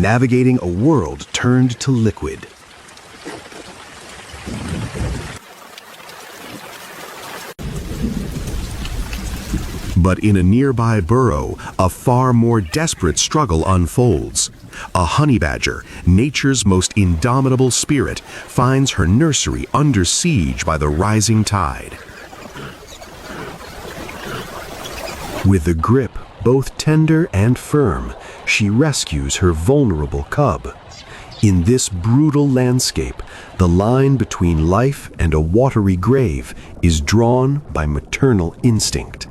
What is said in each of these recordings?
navigating a world turned to liquid. But in a nearby burrow, a far more desperate struggle unfolds. A honey badger, nature's most indomitable spirit, finds her nursery under siege by the rising tide. With a grip both tender and firm, she rescues her vulnerable cub. In this brutal landscape, the line between life and a watery grave is drawn by maternal instinct.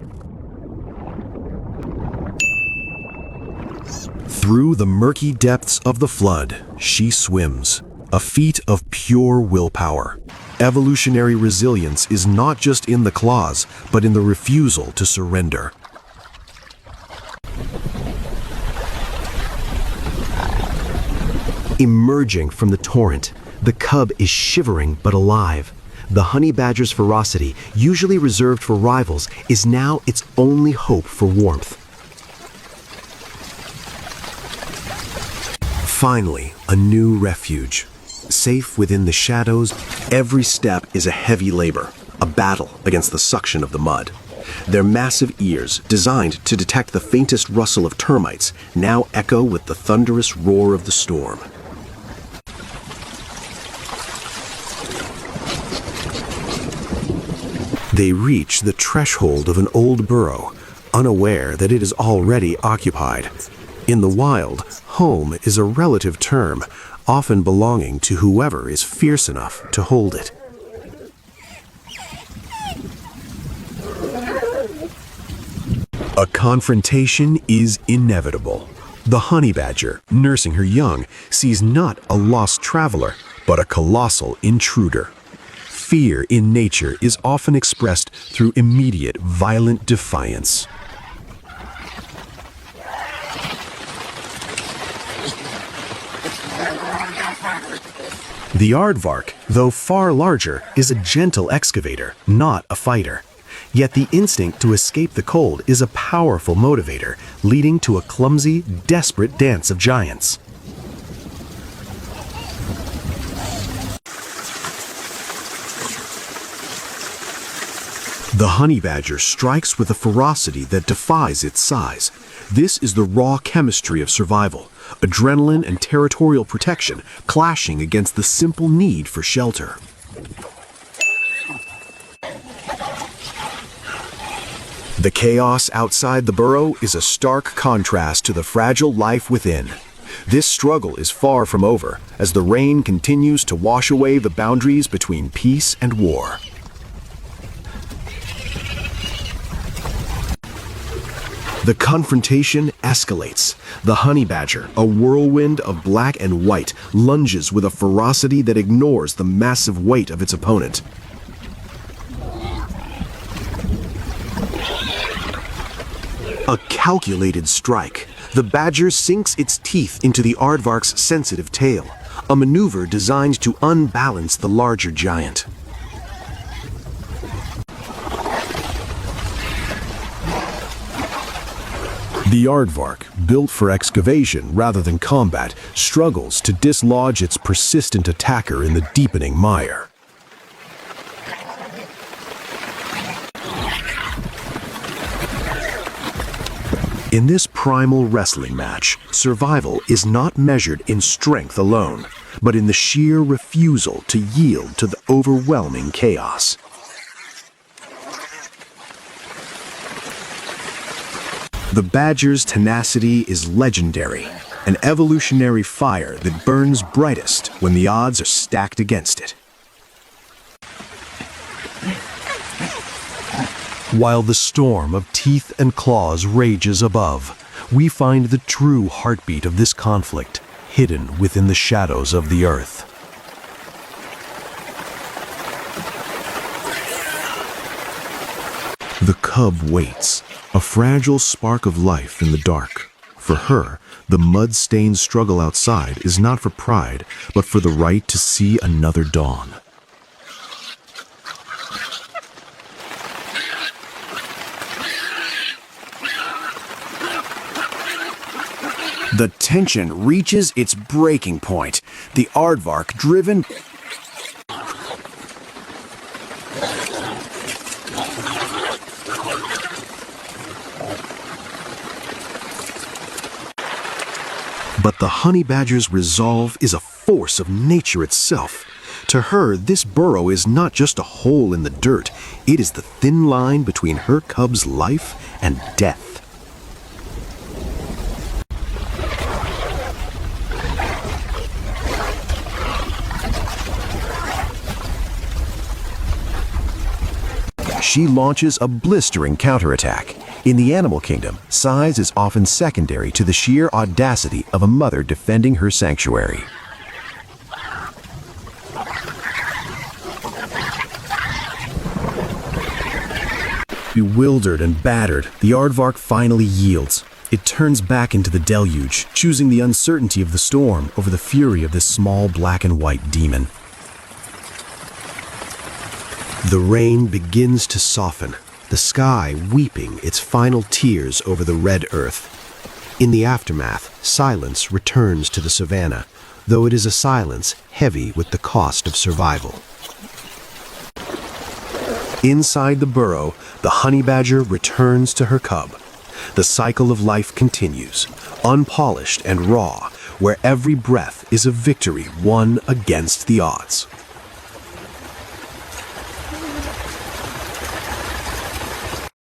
Through the murky depths of the flood, she swims, a feat of pure willpower. Evolutionary resilience is not just in the claws, but in the refusal to surrender. Emerging from the torrent, the cub is shivering but alive. The honey badger's ferocity, usually reserved for rivals, is now its only hope for warmth. Finally, a new refuge. Safe within the shadows, every step is a heavy labor, a battle against the suction of the mud. Their massive ears, designed to detect the faintest rustle of termites, now echo with the thunderous roar of the storm. They reach the threshold of an old burrow, unaware that it is already occupied. In the wild, home is a relative term, often belonging to whoever is fierce enough to hold it. A confrontation is inevitable. The honey badger, nursing her young, sees not a lost traveler, but a colossal intruder. Fear in nature is often expressed through immediate, violent defiance. The aardvark, though far larger, is a gentle excavator, not a fighter. Yet the instinct to escape the cold is a powerful motivator, leading to a clumsy, desperate dance of giants. The honey badger strikes with a ferocity that defies its size. This is the raw chemistry of survival, adrenaline and territorial protection clashing against the simple need for shelter. The chaos outside the burrow is a stark contrast to the fragile life within. This struggle is far from over, as the rain continues to wash away the boundaries between peace and war. The confrontation escalates. The honey badger, a whirlwind of black and white, lunges with a ferocity that ignores the massive weight of its opponent. A calculated strike. The badger sinks its teeth into the aardvark's sensitive tail, a maneuver designed to unbalance the larger giant. The aardvark, built for excavation rather than combat, struggles to dislodge its persistent attacker in the deepening mire. In this primal wrestling match, survival is not measured in strength alone, but in the sheer refusal to yield to the overwhelming chaos. The badger's tenacity is legendary, an evolutionary fire that burns brightest when the odds are stacked against it. While the storm of teeth and claws rages above, we find the true heartbeat of this conflict hidden within the shadows of the earth. The cub waits, a fragile spark of life in the dark. For her, the mud-stained struggle outside is not for pride, but for the right to see another dawn. The tension reaches its breaking point. The aardvark, driven But the honey badger's resolve is a force of nature itself. To her, this burrow is not just a hole in the dirt, it is the thin line between her cub's life and death. She launches a blistering counterattack. In the animal kingdom, size is often secondary to the sheer audacity of a mother defending her sanctuary. Bewildered and battered, the aardvark finally yields. It turns back into the deluge, choosing the uncertainty of the storm over the fury of this small black and white demon. The rain begins to soften, the sky weeping its final tears over the red earth. In the aftermath, silence returns to the savanna, though it is a silence heavy with the cost of survival. Inside the burrow, the honey badger returns to her cub. The cycle of life continues, unpolished and raw, where every breath is a victory won against the odds.